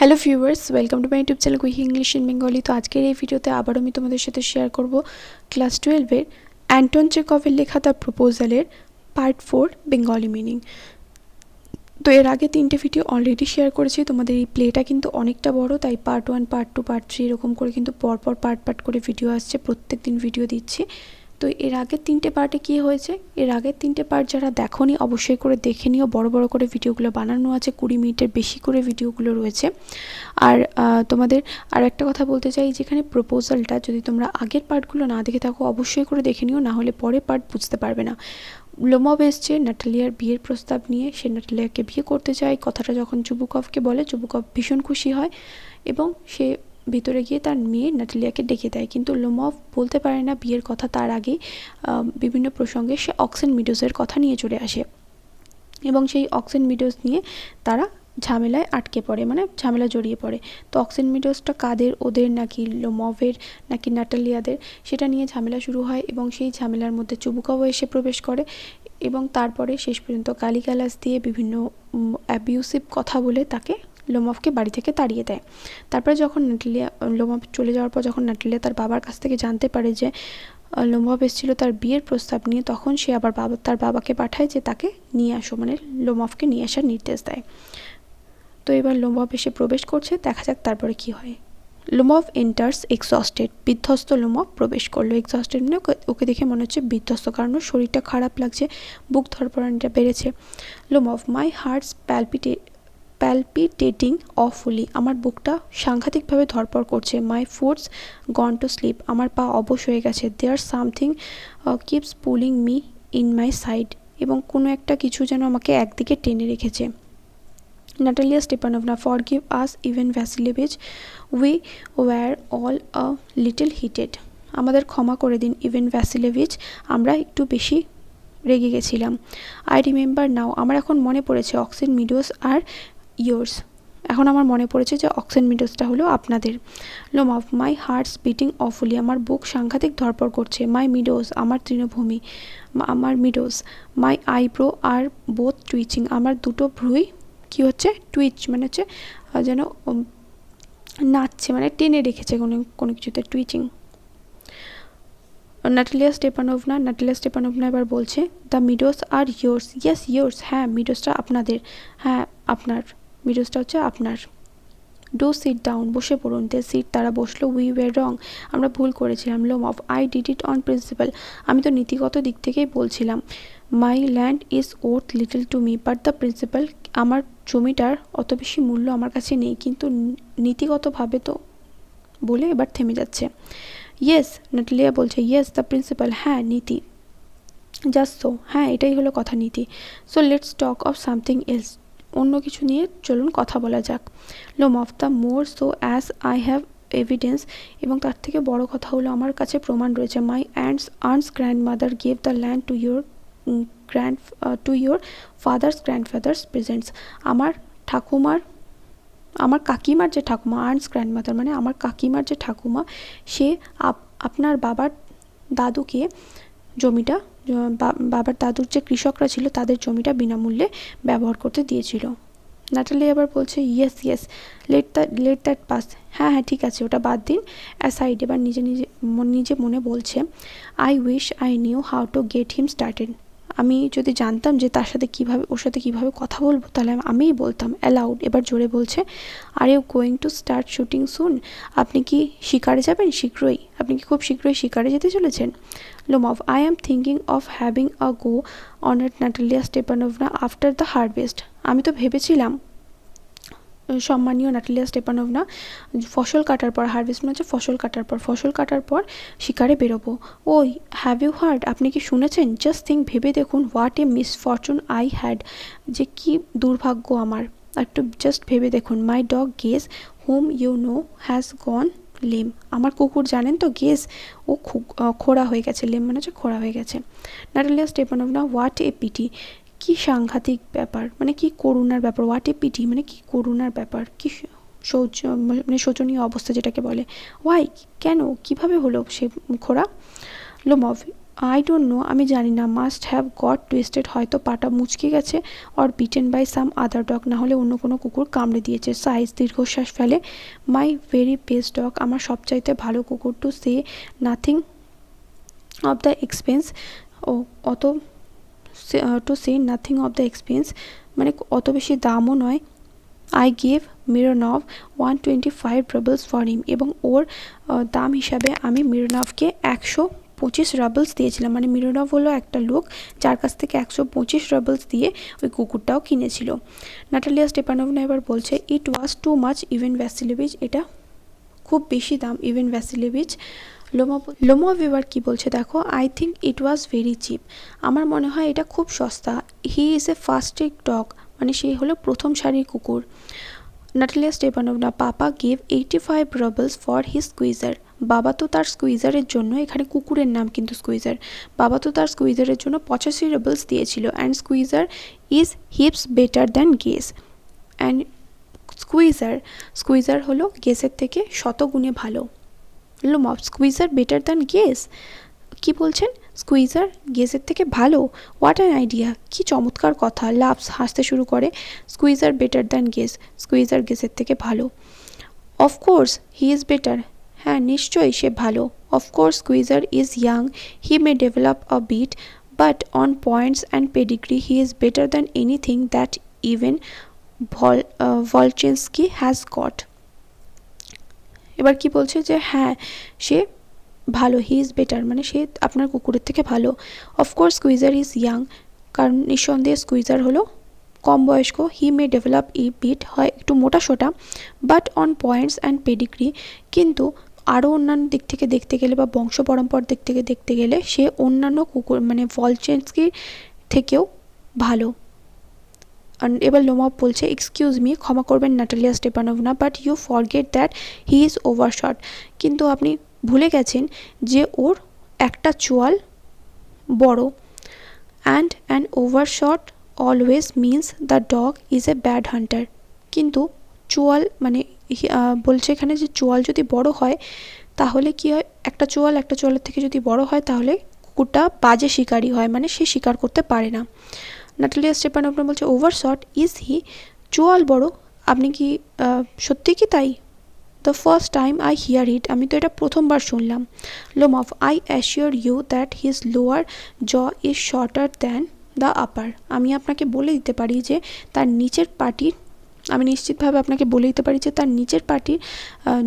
Hello viewers, welcome to my YouTube channel quick English in Bengali. তো আজকের এই ভিডিওতে আবার আমি তোমাদের সাথে শেয়ার করব ক্লাস 12-এর অ্যান্টন চেকভের লেখা দ্য প্রপোজালের পার্ট 4 বেঙ্গলি মিনিং। তো এর আগে 3টে ভিডিও অলরেডি শেয়ার করেছি। তোমাদের এই প্লেটা কিন্তু অনেকটা বড়, তাই পার্ট 1, পার্ট 2, পার্ট 3 এরকম করে কিন্তু পরপর পার্ট করে ভিডিও আসছে, প্রত্যেক দিন ভিডিও দিচ্ছি। তো এর আগের 3টে পার্টে কী হয়েছে, এর আগের 3টে পার্ট যারা দেখোনি অবশ্যই করে দেখে নিও। বড় করে ভিডিওগুলো বানানো আছে, 20 মিনিটের বেশি করে ভিডিওগুলো রয়েছে। আর তোমাদের আর একটা কথা বলতে চাই, যেখানে প্রপোজালটা যদি তোমরা আগের পার্টগুলো না দেখে থাকো অবশ্যই করে দেখে নিও, না হলে পরের পার্ট বুঝতে পারবে না। লোমভ এসছে নাটালিয়ার বিয়ের প্রস্তাব নিয়ে, সে নাটালিয়াকে বিয়ে করতে চায়। কথাটা যখন চুবুকভকে বলে, চুবুকভ ভীষণ খুশি হয় এবং সে ভিতরে গিয়ে তার মেয়ে নাটালিয়াকে ডেকে দেয়। কিন্তু লোমভ বলতে পারে না বিয়ের কথা, তার আগেই বিভিন্ন প্রসঙ্গে সে অক্সেন মিডোজের কথা নিয়ে চলে আসে এবং সেই অক্সেন মিডোজ নিয়ে তারা ঝামেলায় আটকে পড়ে, মানে ঝামেলা জড়িয়ে পড়ে। তো অক্সেন মিডোজটা কাদের, ওদের নাকি লোমভের নাকি নাটালিয়াদের, সেটা নিয়ে ঝামেলা শুরু হয় এবং সেই ঝামেলার মধ্যে চুবুকভও এসে প্রবেশ করে এবং তারপরে শেষ পর্যন্ত গালিগালাজ দিয়ে বিভিন্ন অ্যাবিউসিভ কথা বলে তাকে লোমভকে বাড়ি থেকে তাড়িয়ে দেয়। তারপরে যখন লোমভ চলে যাওয়ার পর যখন নাটালিয়া তার বাবার কাছ থেকে জানতে পারে যে লোমভ এসেছিল তার বিয়ের প্রস্তাব নিয়ে, তখন সে আবার তার বাবাকে পাঠায় যে তাকে নিয়ে আসো, মানে লোমভকে নিয়ে আসার নির্দেশ দেয়। তো এবার লোমভ এসে প্রবেশ করছে, দেখা যাক তারপরে কি হয়। লোমভ এন্টার্স এক্সস্টেড, বিধ্বস্ত লোমভ প্রবেশ করলো। এক্সস্টেড মানে ওকে দেখে মনে হচ্ছে বিধ্বস্ত, কারণ শরীরটা খারাপ লাগছে, বুক ধড়ফড়ানিটা বেড়েছে। লোমভ, মাই হার্টস প্যালপিটেটিং অফুলি, আমার বুকটা সাংঘাতিকভাবে ধড়পড় করছে। My foot's gone to sleep, আমার পা অবশ হয়ে গেছে। There something keeps pulling me in my side, এবং কোনো একটা কিছু যেন আমাকে একদিকে টেনে রেখেছে। Natalia Stepanovna, forgive us, Ivan Vasilievich, we were all a little heated. আমাদের ক্ষমা করে দিন ইভেন ভ্যাসিলেভিচ, আমরা একটু বেশি রেগে গেছিলাম। আই রিমেম্বার নাও, আমার এখন মনে পড়েছে, অক্সেন মিডোজ আর ইয়োর্স, এখন আমার মনে পড়েছে যে অক্সেন মিডোজটা হলো আপনাদের। লোমভ, মাই হার্টস বিটিং অফুলি, আমার বুক সাংঘাতিক ধড়পড় করছে। মাই মিডোজ, আমার তৃণভূমি, আমার মিডোজ। মাই আইব্রো আর বোথ টুইচিং, আমার দুটো ভ্রুই কি হচ্ছে, টুইচ মানে হচ্ছে যেন নাচছে, মানে টেনে রেখেছে কোনো কিছুতে, টুইচিং। নাটালিয়া স্টেপানোভনা এবার বলছে, the meadows are yours, yes yours, হ্যাঁ মিডোজটা আপনাদের, হ্যাঁ আপনার, মিডোজটা হচ্ছে আপনার। ডু সিট ডাউন, বসে পড়ুন। দে সিট, তারা বসলো। উই ওয়ার রং, আমরা ভুল করেছিলাম। Lomov, I did it on principal, আমি তো নীতিগত দিক থেকেই বলছিলাম। মাই land is worth little to me but the principal, আমার জমিটার অত বেশি মূল্য আমার কাছে নেই, কিন্তু নীতিগতভাবে তো, বলে এবার থেমে যাচ্ছে। ইয়েস, নাটালিয়া বলছে, ইয়েস দ্য প্রিন্সিপাল, হ্যাঁ নীতি। জাস্ট সো, হ্যাঁ এটাই হলো কথা, নীতি। So let's talk of something else, অন্য কিছু নিয়ে চলুন কথা বলা যাক। Lomov, the more so as I have evidence, এবং তার থেকে বড় কথা হলো আমার কাছে প্রমাণ রয়েছে। My aunt's grandmother gave the land to your father's grandfather's presents, আমার কাকিমার যে ঠাকুমা, আন্টস গ্র্যান্ডমাদার মানে আমার কাকিমার যে ঠাকুমা, সে আপনার বাবার দাদুকে জমিটা, বাবার দাদুর যে কৃষকরা ছিল তাদের জমিটা বিনামূল্যে ব্যবহার করতে দিয়েছিল। নাটালি আবার বলছে, yes yes, let that pass, হ্যাঁ হ্যাঁ ঠিক আছে, ওটা বাদ দিন। অ্যাসাইড, এবার নিজে মনে বলছে, I wish I knew how to get him started, আমি যদি জানতাম যে ওর সাথে কীভাবে কথা বলবো তাহলে আমিই বলতাম। অ্যালাউড, এবার জোরে বলছে, are you going to start shooting soon, আপনি কি শিকারে যাবেন শীঘ্রই, আপনি কি খুব শীঘ্রই শিকারে যেতে চলেছেন। Lomov, I am thinking of having a go on at Natalia Stepanovna after the harvest, আমি তো ভেবেছিলাম সম্মানীয় নাটালিয়া স্টেপানোভনা, ফসল কাটার পর, হারভেস্ট মানে হচ্ছে ফসল কাটার পর শিকারে বেরোবো। ওই হ্যাভ ইউ হার্ড, আপনি কি শুনেছেন, জাস্ট থিঙ্ক, ভেবে দেখুন, what a misfortune I had, যে কি দুর্ভাগ্য আমার, একটু জাস্ট ভেবে দেখুন। My dog Guess whom you know has gone lame, আমার কুকুর জানেন তো, গেস ও খোড়া হয়ে গেছে, লেম মানে হচ্ছে খোড়া হয়ে গেছে। Natalia Stepanovna, what a pity, কি সাংঘাতিক ব্যাপার, মানে কি করুণার ব্যাপার, হোয়াট এ পিটি মানে কি করুণার ব্যাপার, কি মানে শোচনীয় অবস্থা যেটাকে বলে। ওয়াই, কেন, কিভাবে হলো সে খোড়া। লোমভ, আই ডোন্ট নো, আমি জানি না, মাস্ট হ্যাভ গট টুইস্টেড, হয়তো পাটা মুচকে গেছে, or bitten by some other dog, না হলে অন্য কোনো কুকুর কামড়ে দিয়েছে। সাইজ, দীর্ঘশ্বাস ফেলে। মাই ভেরি বেস্ট ডগ, আমার সবচাইতে ভালো কুকুর। To say nothing of the expense, ও অত, to say nothing of the expense মানে অত বেশি দামও নয়। I gave Mironov 125 roubles for him, এবং ওর দাম হিসাবে আমি মিরনভকে 125 রাবলস দিয়েছিলাম। মানে মিরনভ হলো একটা লোক যার কাছ থেকে 125 রাবলস দিয়ে ওই কুকুরটাও কিনেছিল। নাটালিয়া স্টেপানোভনা এবার বলছে, ইট ওয়াজ টু মাচ ইভেন ভ্যাসিলেভিচ, এটা খুব বেশি দাম ইভেন ভ্যাসিলেভিচ। লোমভ এবার কী বলছে দেখো, I think it was very cheap, আমার মনে হয় এটা খুব সস্তা। He is a first take dog, মানে সে হলো প্রথম সারির কুকুর। Natalia Stepanovna, papa gave 85 roubles for his Squeezer, বাবা তো তার স্কুইজারের জন্য, এখানে কুকুরের নাম কিন্তু স্কুইজার, বাবা তো তার স্কুইজারের জন্য 85 রাবলস দিয়েছিল। And Squeezer is heaps better than Guess, and Squeezer হলো গেসের থেকে শতগুণে ভালো। Lomov, Squeezer better than Guess, কি বলছেন, স্কুইজার গেসের থেকে ভালো? হোয়াট অ্যান আইডিয়া, কি চমৎকার কথা। লাভস, হাসতে শুরু করে। Squeezer better than Guess, Squeezer গেসের থেকে ভালো। অফকোর্স হি ইজ বেটার, হ্যাঁ নিশ্চয়ই সে ভালো। Of course Squeezer is young, he may develop a bit, but on points and pedigree he is better than anything that even Volchanetsky has got. এবার কি বলছে যে হ্যাঁ সে ভালো, হি ইজ বেটার মানে সে আপনার কুকুরের থেকে ভালো। অফকোর্স স্কুইজার ইজ ইয়াং, কারণ নিঃসন্দেহে স্কুইজার হলো কম বয়স্ক। হি মে ডেভেলপ ই বিট, হয় একটু মোটা সোটা, but on points and pedigree, কিন্তু আরও অন্যান্য দিক থেকে দেখতে গেলে বা বংশ পরম্পরার দিক থেকে দেখতে গেলে সে অন্যান্য কুকুর মানে ভলচেন্সকির থেকেও ভালো। এবার লোমভ বলছে, এক্সকিউজ মি, ক্ষমা করবেন Natalia Stepanovna, but you forget that he is overshot, কিন্তু আপনি ভুলে গেছেন যে ওর একটা চোয়াল বড়। And an overshot always means the dog is a bad hunter, কিন্তু চোয়াল মানে বলছে এখানে যে চোয়াল যদি বড় হয় তাহলে কি হয়, একটা চোয়ালের থেকে যদি বড় হয় তাহলে কুকুরটা বাজে শিকারী হয়, মানে সে শিকার করতে পারে না। নাটালিয়া স্টেপানোভনা বলছে, ওভারশট ইজ হি, চোয়াল বড়, আপনি কি সত্যি কি তাই? The first time I hear it, আমি তো এটা প্রথমবার শুনলাম। Lomov, I assure you that his lower jaw is shorter than the upper, আমি আপনাকে বলে দিতে পারি যে তার নিচের পাটির, আমি নিশ্চিতভাবে আপনাকে বলে দিতে পারি যে তার নিচের পাটির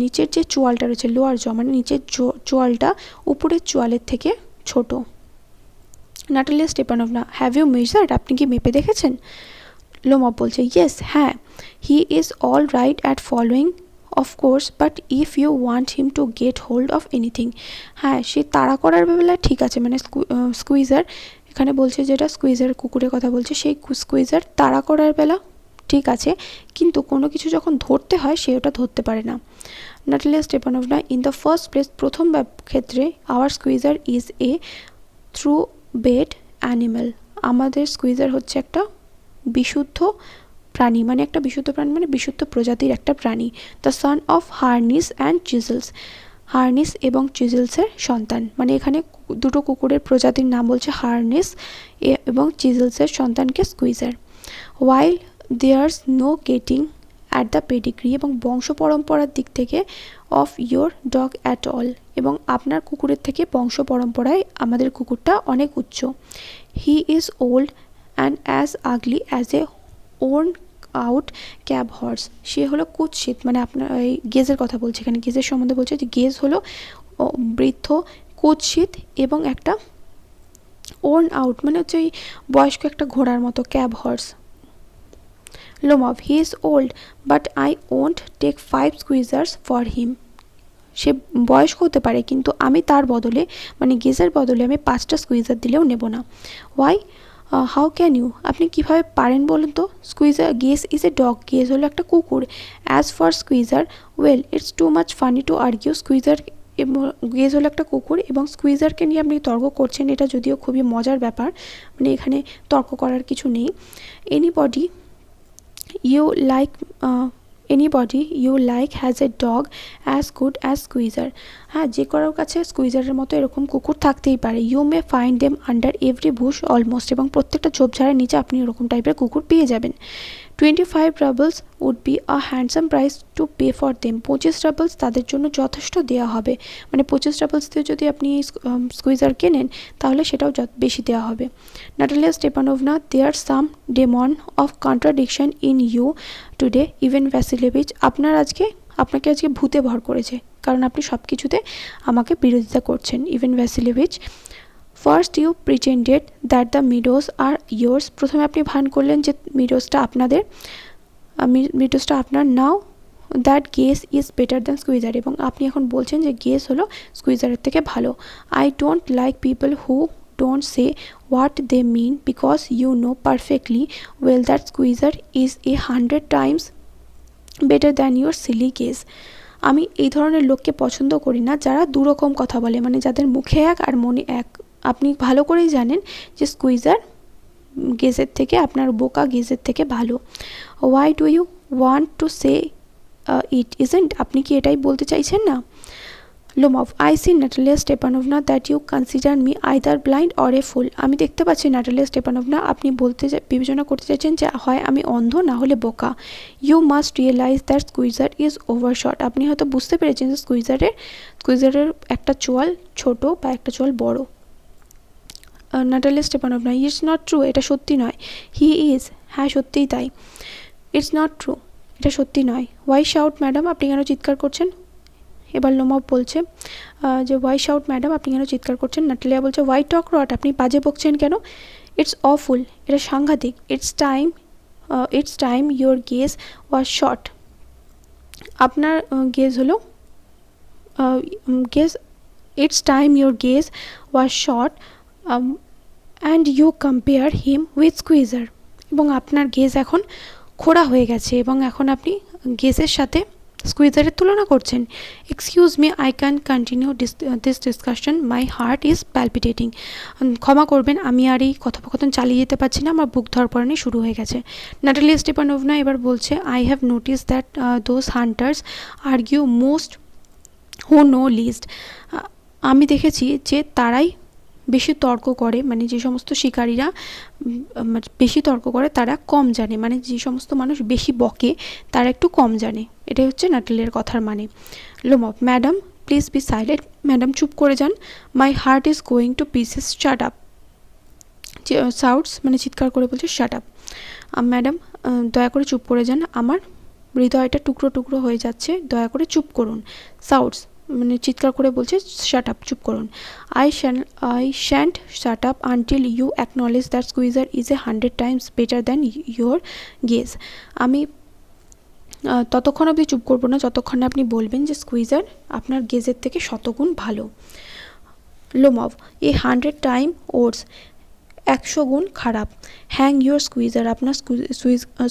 নিচের যে চোয়ালটা রয়েছে, লোয়ার জ মানে নিচের চোয়ালটা উপরের চোয়ালের থেকে ছোট। Natalia Stepanovna, have you measured, আপনি কি মেপে দেখেছেন? লোমভ বলছে, ইয়েস, হ্যাঁ, he is all right at following of course, but if you want him to get hold of anything, হ্যাঁ সে তাড়া করার বেলায় ঠিক আছে, মানে স্কুইজার এখানে বলছে যেটা স্কুইজার কুকুরের কথা বলছে, সেই স্কুইজার তাড়া করার বেলা ঠিক আছে, কিন্তু কোনো কিছু যখন ধরতে হয় সে ওটা ধরতে পারে না। Natalia Stepanovna, in the first place, প্রথম ক্ষেত্রে our Squeezer is a thoroughbred animal, আমাদের স্কুইজার হচ্ছে একটা বিশুদ্ধ প্রাণী, মানে একটা বিশুদ্ধ প্রাণী মানে বিশুদ্ধ প্রজাতির একটা প্রাণী। দ্য সন অফ হার্নিস অ্যান্ড চিজলস, হার্নিস এবং চিজলসের সন্তান, মানে এখানে দুটো কুকুরের প্রজাতির নাম বলছে, হার্নিস এবং চিজলসের সন্তানকে Squeezer. While there's no getting at the pedigree, এবং বংশ পরম্পরার দিক থেকে of your dog at all, এবং আপনার কুকুরের থেকে বংশ পরম্পরায় আমাদের কুকুরটা অনেক উচ্চ। He is old and as ugly as a worn out cab horse, সে হলো কুৎসিত, মানে আপনার এই গেজের কথা বলছে, এখানে গেজের সম্বন্ধে বলছে যে গেজ হলো বৃদ্ধ, কুৎসিত এবং একটা ওর্ন আউট মানে হচ্ছে এই বয়স্ক একটা ঘোড়ার মতো, cab horse. Lomov, he is old but I won't take 5 squeezers for him, সে বয়স্ক হতে পারে কিন্তু আমি তার বদলে মানে গেজের বদলে আমি 5টা স্কুইজার দিলেও নেব না। ওয়াই, হাউ ক্যান ইউ, আপনি কীভাবে পারেন বলুন তো? Squeezer, gauge is a dog, gauge হলো একটা কুকুর। As for squeezer, well it's too much funny two argue, squeezer এবং গেজ হলো একটা কুকুর এবং স্কুইজারকে নিয়ে আপনি তর্ক করছেন, এটা যদিও খুবই মজার ব্যাপার, মানে এখানে তর্ক করার কিছু নেই। Anybody you like anybody you like has a dog as good as Squeezer. হ্যাঁ, যে কারোর কাছে স্কুইজারের মতো এরকম কুকুর থাকতেই পারে। You may find them under every bush almost, এবং প্রত্যেকটা ঝোপঝাড়ের নিচে আপনি এরকম টাইপের কুকুর পেয়ে যাবেন। 25 rubles would be a handsome price to pay for them. 25 rubles তাদের জন্য যথেষ্ট দেওয়া হবে, মানে 25 rubles দিয়ে যদি আপনি স্কুইজার কেনেন তাহলে সেটাও বেশি দেওয়া হবে। Natalia Stepanovna, there some demon of contradiction in you today, Ivan Vasilyevich. আপনাকে আজকে ভূতে ভর করেছে, কারণ আপনি সব কিছুতে আমাকে বিরোধিতা করছেন। Ivan Vasilyevich, first you pretended that the meadows are yours. প্রথমে আপনি ভান করলেন যে মিডোজটা আপনার। Now that Guess is better than Squeezer, এবং আপনি এখন বলছেন যে গেস হলো স্কুইজারের থেকে ভালো। I don't like people who don't say what they mean because you know perfectly well that squeezer is 100 times better than your silly guess. আমি এই ধরনের লোককে পছন্দ করি না যারা দুরকম কথা বলে, মানে যাদের মুখে এক আর মনে এক। আপনি ভালো করেই জানেন যে স্কুইজার গেজের থেকে, আপনার বোকা গেজের থেকে ভালো। Why do you want to say it isn't, আপনি কি এটাই বলতে চাইছেন না? Lomov, I see Natalia Stepanovna that you consider me either blind or a fool. আমি দেখতে পাচ্ছি নাটালিয়া স্টেপানোভনা, আপনি বিবেচনা করতে চাইছেন যে হয় আমি অন্ধ না হলে বোকা। You must realise that Squeezer is overshot. আপনি হয়তো বুঝতে পেরেছেন যে স্কুইজারের একটা চোয়াল ছোট বা একটা চোয়াল বড়। Natalia Stepanovna, it's not true, এটা সত্যি নয়। হি ইজ, হ্যাঁ সত্যিই তাই। ইটস নট ট্রু, এটা সত্যি নয়। ওয়াই শাউট ম্যাডাম, আপনি কেন চিৎকার করছেন? এবার লোমভ বলছে যে ওয়াই শাউট ম্যাডাম, আপনি কেন চিৎকার করছেন? নাটালিয়া বলছে ওয়াই টক রট, আপনি বাজে বকছেন কেন? ইটস অফুল, এটা সাংঘাতিক। It's time your Guess was short. আপনার গেজ হলো it's time your Guess was short and you compare him with Squeezer. এবং আপনার গেজ এখন খোঁড়া হয়ে গেছে এবং এখন আপনি গেজের সাথে স্কুইজারের তুলনা করছেন। Excuse me, I can continue this discussion, my heart is palpitating. ক্ষমা করবেন, আমি আর এই কথোপকথন চালিয়ে যেতে পারছি না, আমার বুক ধরপড়ানি শুরু হয়ে গেছে। নাটালিয়া স্টেপানোভনা এবার বলছে I have notice that those hunters argue most who know least. আমি দেখেছি যে তারাই বেশি তর্ক করে, মানে যে সমস্ত শিকারীরা বেশি তর্ক করে তারা কম জানে, মানে যে সমস্ত মানুষ বেশি বকে তারা একটু কম জানে। এটাই হচ্ছে নাটালিয়ার কথার মানে। Lomov, madam please be silent, madam চুপ করে যান। My heart is going to pieces, shut up. Shouts মানে চিৎকার করে বলছে শাট আপ। ম্যাডাম দয়া করে চুপ করে যান, আমার হৃদয়টা টুকরো টুকরো হয়ে যাচ্ছে, দয়া করে চুপ করুন। সাউটস মানে চিৎকার করে বলছে শাট আপ, চুপ করুন। I shan't shut up until you acknowledge that Squeezer is 100 times better than your Guess. আমি ততক্ষণ অবধি চুপ করবো না যতক্ষণ না আপনি বলবেন যে স্কুইজার আপনার গেজের থেকে শতগুণ ভালো। লোমভ, 100 times ওর্স, 100 গুণ খারাপ। হ্যাং ইউর স্কুইজার, আপনার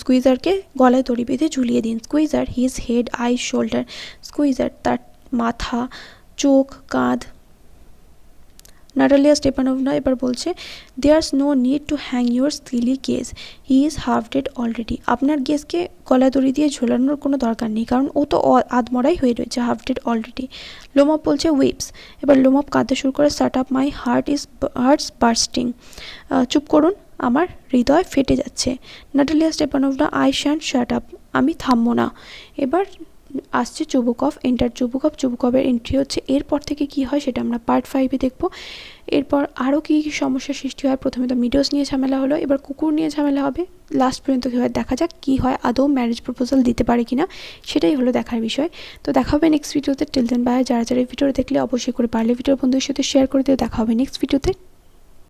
স্কুইজারকে গলায় দড়ি বেঁধে ঝুলিয়ে দিন। Squeezer his head eyes shoulder, Squeezer তার মাথা, চোখ, কাঁধ। নাটালিয়া স্টেপানোভনা এবার বলছে there's no need to hang your silly Guess, he is half dead already. আপনার গেজকে গলা দড়ি দিয়ে ঝোলানোর কোনো দরকার নেই, কারণ ও তো আধমরাই হয়ে রয়েছে, হাফ ডেড অলরেডি। লোমভ বলছে উইপস, এবার লোমভ কাঁদতে শুরু করে শাট আপ, মাই হার্টস বার্স্টিং। চুপ করুন, আমার হৃদয় ফেটে যাচ্ছে। Natalia Stepanovna, I shan't shut up, আমি থামবো না। এবার আসছে চুবুকভ, এন্টার চুবুকভের এন্ট্রি হচ্ছে। এরপর থেকে কি হয় সেটা আমরা পার্ট 5-এ দেখব। এরপর আরও কী কী সমস্যার সৃষ্টি হয়। প্রথমে তো মিডোস নিয়ে ঝামেলা হলো, এবার কুকুর নিয়ে ঝামেলা হবে। লাস্ট পর্যন্ত কী হয় দেখা যাক, কী হয়, আদৌ ম্যারেজ প্রপোজাল দিতে পারে কিনা, সেটাই হলো দেখার বিষয়। তো দেখা হবে নেক্সট ভিডিওতে। Till then bye. যারা এই ভিডিও দেখলে অবশ্যই করে পারলে ভিডিওর বন্ধুদের সাথে শেয়ার করে দিও। দেখা হবে নেক্সট ভিডিওতে।